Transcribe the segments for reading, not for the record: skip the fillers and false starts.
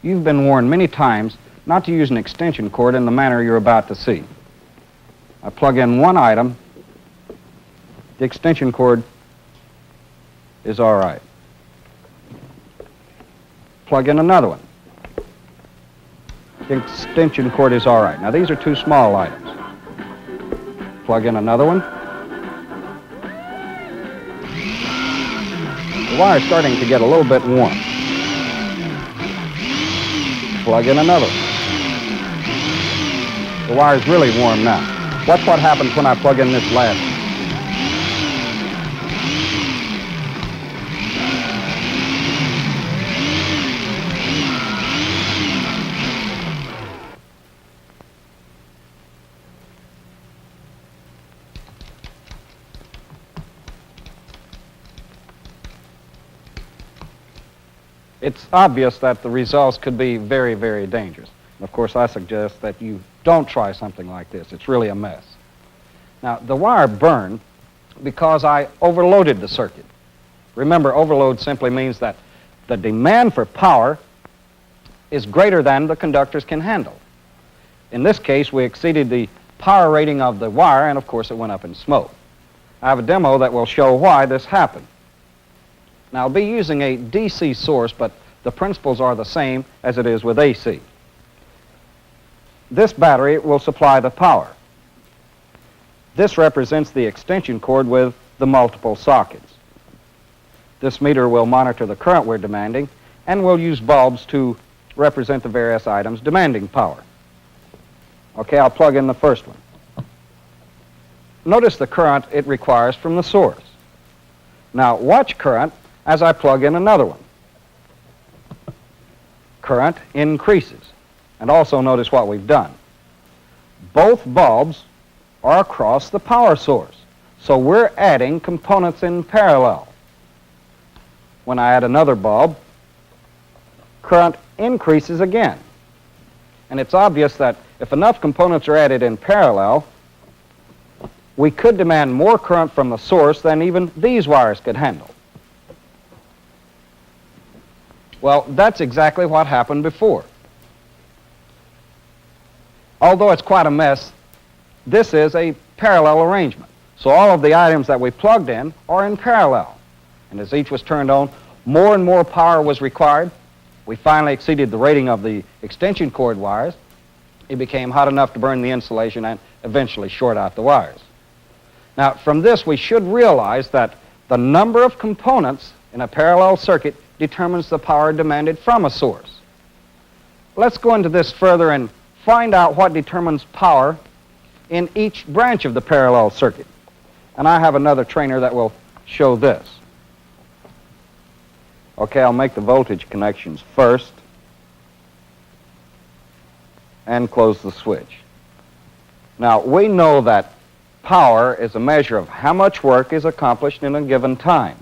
you've been warned many times not to use an extension cord in the manner you're about to see. I plug in one item, the extension cord is all right. Plug in another one. The extension cord is all right. Now these are two small items. Plug in another one. The wire is starting to get a little bit warm. Plug in another one. The wire is really warm now. Watch what happens when I plug in this last one. It's obvious that the results could be very, very dangerous. And of course, I suggest that you don't try something like this. It's really a mess. Now, the wire burned because I overloaded the circuit. Remember, overload simply means that the demand for power is greater than the conductors can handle. In this case, we exceeded the power rating of the wire, and of course, it went up in smoke. I have a demo that will show why this happened. Now, I'll be using a DC source, but the principles are the same as it is with AC. This battery will supply the power. This represents the extension cord with the multiple sockets. This meter will monitor the current we're demanding, and we'll use bulbs to represent the various items demanding power. Okay, I'll plug in the first one. Notice the current it requires from the source. Now, watch current as I plug in another one. Current increases. And also notice what we've done. Both bulbs are across the power source, so we're adding components in parallel. When I add another bulb, current increases again. And it's obvious that if enough components are added in parallel, we could demand more current from the source than even these wires could handle. Well, that's exactly what happened before. Although it's quite a mess, this is a parallel arrangement. So all of the items that we plugged in are in parallel. And as each was turned on, more and more power was required. We finally exceeded the rating of the extension cord wires. It became hot enough to burn the insulation and eventually short out the wires. Now, from this, we should realize that the number of components in a parallel circuit determines the power demanded from a source. Let's go into this further and find out what determines power in each branch of the parallel circuit. And I have another trainer that will show this. Okay, I'll make the voltage connections first and close the switch. Now, we know that power is a measure of how much work is accomplished in a given time.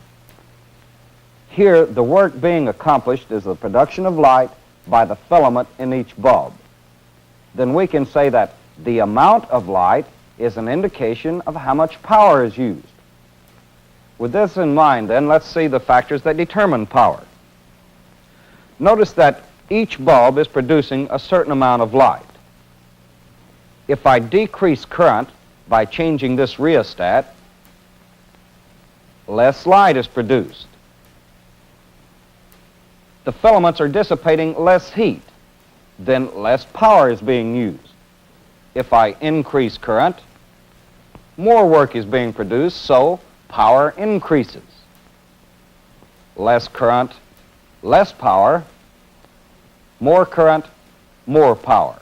Here, the work being accomplished is the production of light by the filament in each bulb. Then we can say that the amount of light is an indication of how much power is used. With this in mind, then, let's see the factors that determine power. Notice that each bulb is producing a certain amount of light. If I decrease current by changing this rheostat, less light is produced. The filaments are dissipating less heat, then less power is being used. If I increase current, more work is being produced, so power increases. Less current, less power, more current, more power.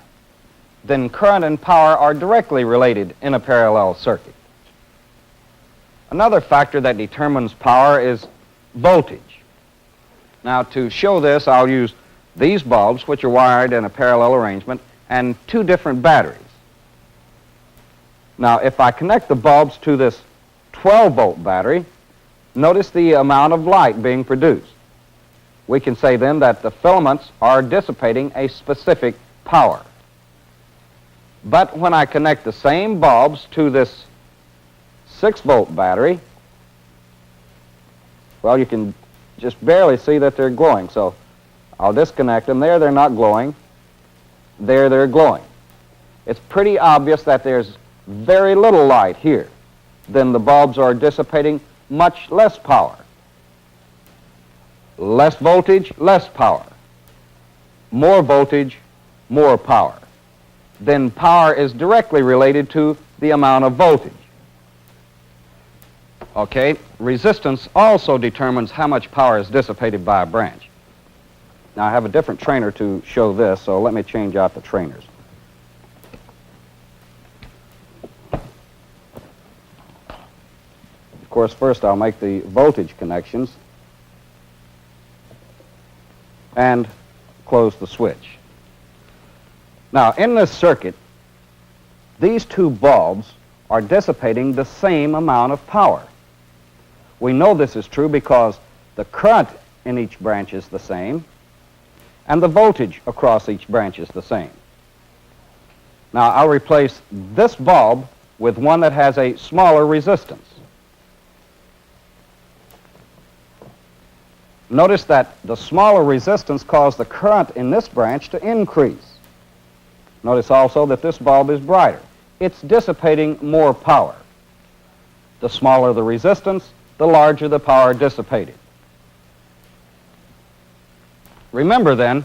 Then current and power are directly related in a parallel circuit. Another factor that determines power is voltage. Now, to show this, I'll use these bulbs, which are wired in a parallel arrangement, and two different batteries. Now, if I connect the bulbs to this 12-volt battery, notice the amount of light being produced. We can say then that the filaments are dissipating a specific power. But when I connect the same bulbs to this 6-volt battery, well, you can just barely see that they're glowing, so I'll disconnect them. There they're not glowing. There they're glowing. It's pretty obvious that there's very little light here. Then the bulbs are dissipating much less power. Less voltage, less power. More voltage, more power. Then power is directly related to the amount of voltage. Okay, resistance also determines how much power is dissipated by a branch. Now I have a different trainer to show this, so let me change out the trainers. Of course, first I'll make the voltage connections and close the switch. Now, in this circuit, these two bulbs are dissipating the same amount of power. We know this is true because the current in each branch is the same, and the voltage across each branch is the same. Now, I'll replace this bulb with one that has a smaller resistance. Notice that the smaller resistance caused the current in this branch to increase. Notice also that this bulb is brighter. It's dissipating more power. The smaller the resistance, the larger the power dissipated. Remember then,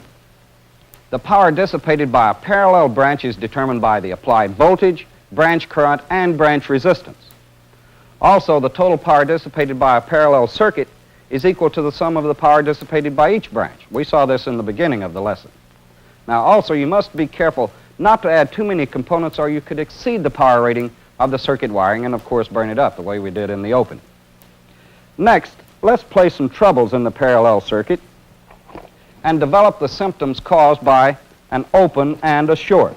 the power dissipated by a parallel branch is determined by the applied voltage, branch current, and branch resistance. Also, the total power dissipated by a parallel circuit is equal to the sum of the power dissipated by each branch. We saw this in the beginning of the lesson. Now, also, you must be careful not to add too many components or you could exceed the power rating of the circuit wiring and, of course, burn it up the way we did in the open. Next, let's place some troubles in the parallel circuit and develop the symptoms caused by an open and a short.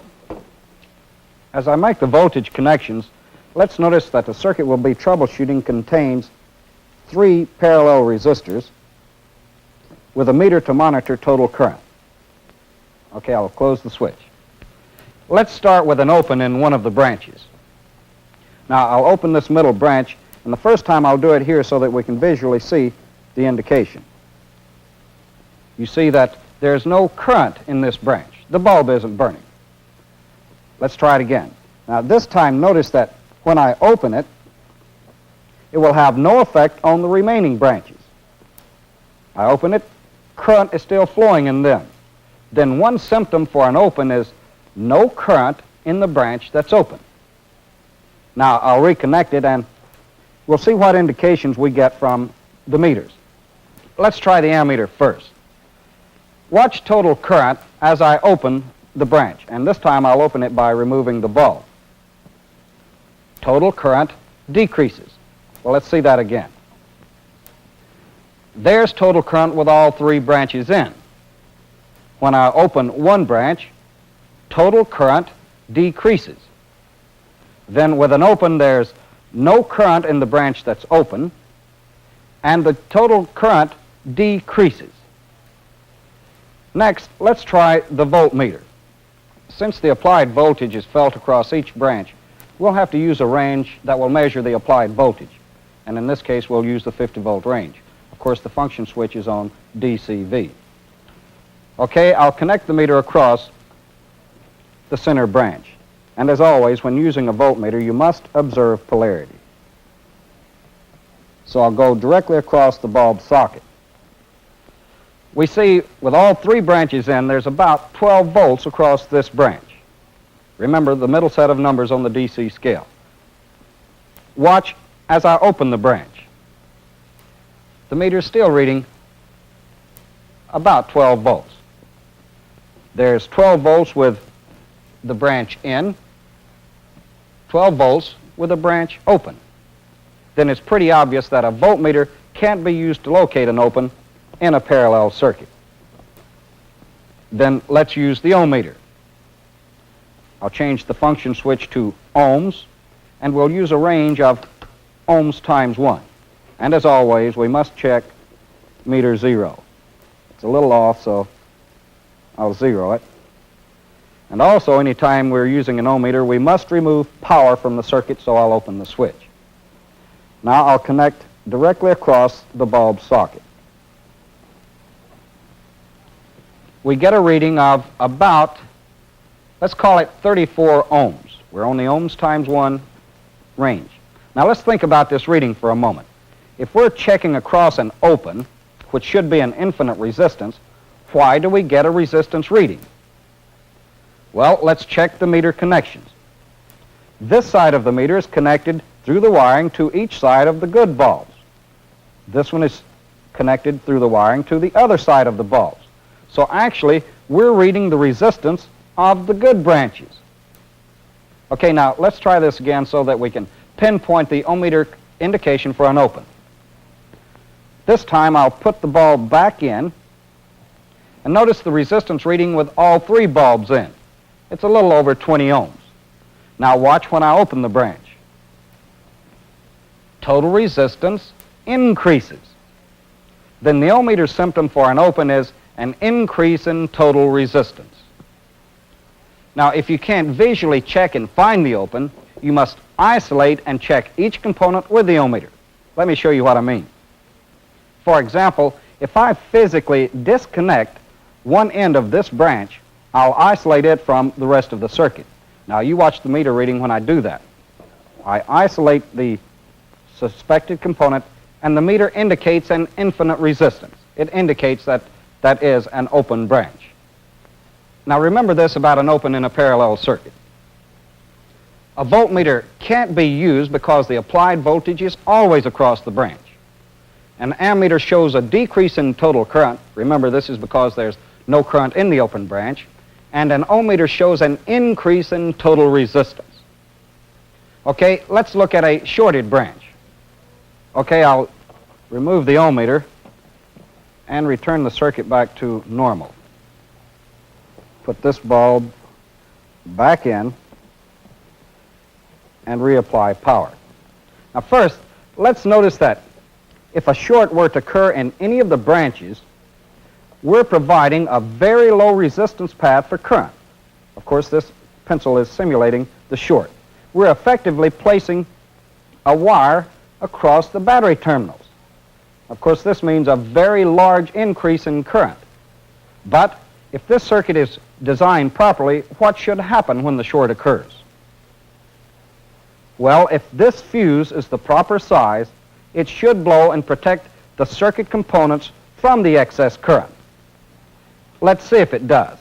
As I make the voltage connections, let's notice that the circuit we'll be troubleshooting contains 3 parallel resistors with a meter to monitor total current. Okay, I'll close the switch. Let's start with an open in one of the branches. Now, I'll open this middle branch, and the first time I'll do it here so that we can visually see the indication. You see that there's no current in this branch. The bulb isn't burning. Let's try it again. Now, this time, notice that when I open it, it will have no effect on the remaining branches. I open it, current is still flowing in them. Then one symptom for an open is no current in the branch that's open. Now, I'll reconnect it and we'll see what indications we get from the meters. Let's try the ammeter first. Watch total current as I open the branch, and this time I'll open it by removing the bulb. Total current decreases. Well, let's see that again. There's total current with all 3 branches in. When I open one branch, total current decreases. Then with an open, there's no current in the branch that's open, and the total current decreases. Next, let's try the voltmeter. Since the applied voltage is felt across each branch, we'll have to use a range that will measure the applied voltage. And in this case, we'll use the 50-volt range. Of course, the function switch is on DCV. Okay, I'll connect the meter across the center branch. And as always, when using a voltmeter, you must observe polarity. So I'll go directly across the bulb socket. We see with all 3 branches in, there's about 12 volts across this branch. Remember the middle set of numbers on the DC scale. Watch as I open the branch. The meter's still reading about 12 volts. There's 12 volts with the branch in, 12 volts with a branch open. Then it's pretty obvious that a voltmeter can't be used to locate an open in a parallel circuit. Then let's use the ohm meter. I'll change the function switch to ohms, and we'll use a range of ohms times 1. And as always, we must check meter 0. It's a little off, so I'll 0 it. And also, anytime we're using an ohm meter, we must remove power from the circuit, so I'll open the switch. Now I'll connect directly across the bulb socket. we get a reading of about, let's call it 34 ohms. We're on the ohms times 1 range. Now let's think about this reading for a moment. If we're checking across an open, which should be an infinite resistance, why do we get a resistance reading? Well, let's check the meter connections. This side of the meter is connected through the wiring to each side of the good bulbs. This one is connected through the wiring to the other side of the bulbs. So actually, we're reading the resistance of the good branches. Okay, now let's try this again so that we can pinpoint the ohm meter indication for an open. This time I'll put the bulb back in, and notice the resistance reading with all 3 bulbs in. It's a little over 20 ohms. Now watch when I open the branch. Total resistance increases. Then the ohm meter symptom for an open is an increase in total resistance. Now if you can't visually check and find the open, you must isolate and check each component with the ohm meter. Let me show you what I mean. For example, if I physically disconnect one end of this branch, I'll isolate it from the rest of the circuit. Now you watch the meter reading when I do that. I isolate the suspected component, and the meter indicates an infinite resistance. It indicates that that is an open branch. Now remember this about an open in a parallel circuit. A voltmeter can't be used because the applied voltage is always across the branch. An ammeter shows a decrease in total current. Remember, this is because there's no current in the open branch. And an ohm meter shows an increase in total resistance. Okay, let's look at a shorted branch. Okay, I'll remove the ohm meter and return the circuit back to normal. Put this bulb back in and reapply power. Now first, let's notice that if a short were to occur in any of the branches, we're providing a very low resistance path for current. Of course, this pencil is simulating the short. We're effectively placing a wire across the battery terminals. Of course, this means a very large increase in current. But if this circuit is designed properly, what should happen when the short occurs? Well, if this fuse is the proper size, it should blow and protect the circuit components from the excess current. Let's see if it does.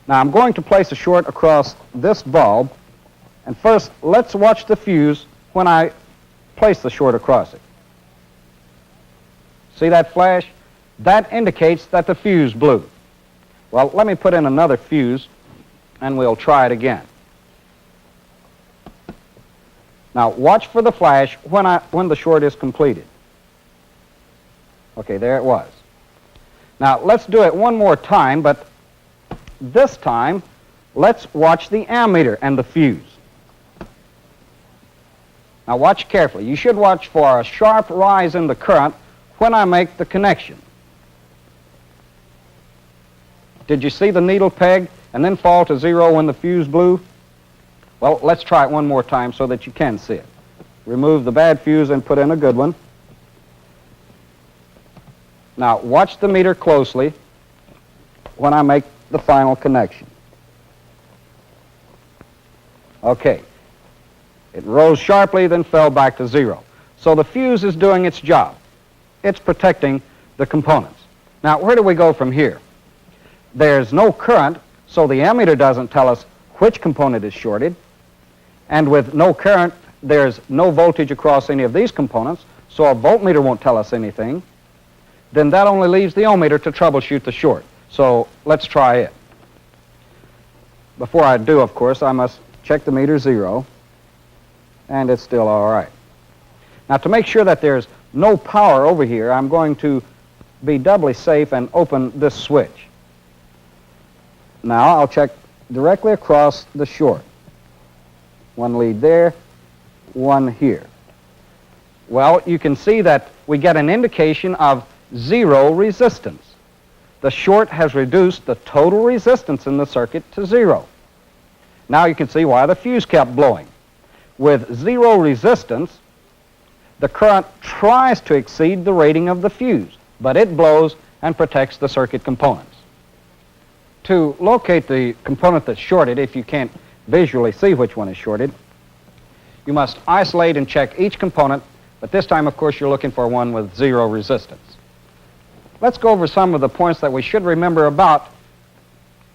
Now I'm going to place a short across this bulb, and first let's watch the fuse when I place the short across it. See that flash? That indicates that the fuse blew. Well, let me put in another fuse and we'll try it again. Now watch for the flash when the short is completed. Okay, there it was. Now let's do it one more time, but this time let's watch the ammeter and the fuse. Now watch carefully. You should watch for a sharp rise in the current when I make the connection. Did you see the needle peg and then fall to 0 when the fuse blew? Well, let's try it one more time so that you can see it. Remove the bad fuse and put in a good one. Now watch the meter closely when I make the final connection. Okay. It rose sharply, then fell back to 0. So the fuse is doing its job. It's protecting the components. Now where do we go from here? There's no current, so the ammeter doesn't tell us which component is shorted. And with no current, there's no voltage across any of these components, so a voltmeter won't tell us anything. Then that only leaves the ohm meter to troubleshoot the short. So let's try it. Before I do, of course, I must check the meter 0, and it's still all right. Now to make sure that there's no power over here, I'm going to be doubly safe and open this switch. Now I'll check directly across the short. One lead there, one here. Well, you can see that we get an indication of 0 resistance. The short has reduced the total resistance in the circuit to 0. Now you can see why the fuse kept blowing. With 0 resistance, the current tries to exceed the rating of the fuse, but it blows and protects the circuit components. To locate the component that's shorted, if you can't visually see which one is shorted, you must isolate and check each component, but this time, of course, you're looking for one with zero resistance. Let's go over some of the points that we should remember about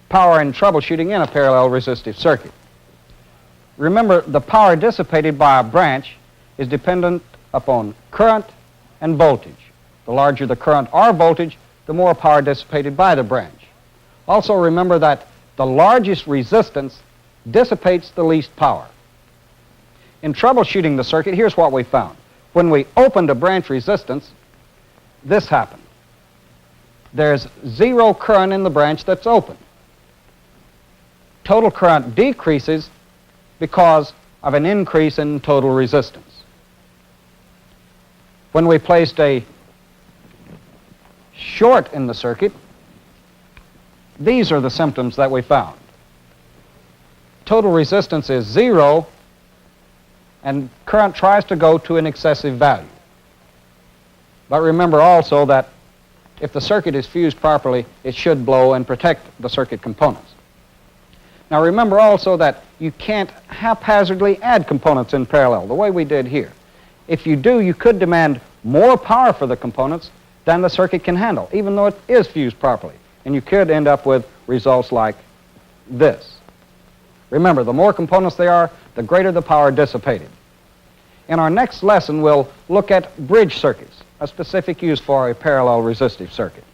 power and troubleshooting in a parallel resistive circuit. Remember, the power dissipated by a branch is dependent upon current and voltage. The larger the current or voltage, the more power dissipated by the branch. Also remember that the largest resistance dissipates the least power. In troubleshooting the circuit, here's what we found. When we opened a branch resistance, this happened. There's zero current in the branch that's open. Total current decreases because of an increase in total resistance. When we placed a short in the circuit, these are the symptoms that we found. Total resistance is zero, and current tries to go to an excessive value. But remember also that if the circuit is fused properly, it should blow and protect the circuit components. Now remember also that you can't haphazardly add components in parallel, the way we did here. If you do, you could demand more power for the components than the circuit can handle, even though it is fused properly. And you could end up with results like this. Remember, the more components there are, the greater the power dissipated. In our next lesson, we'll look at bridge circuits, a specific use for a parallel resistive circuit.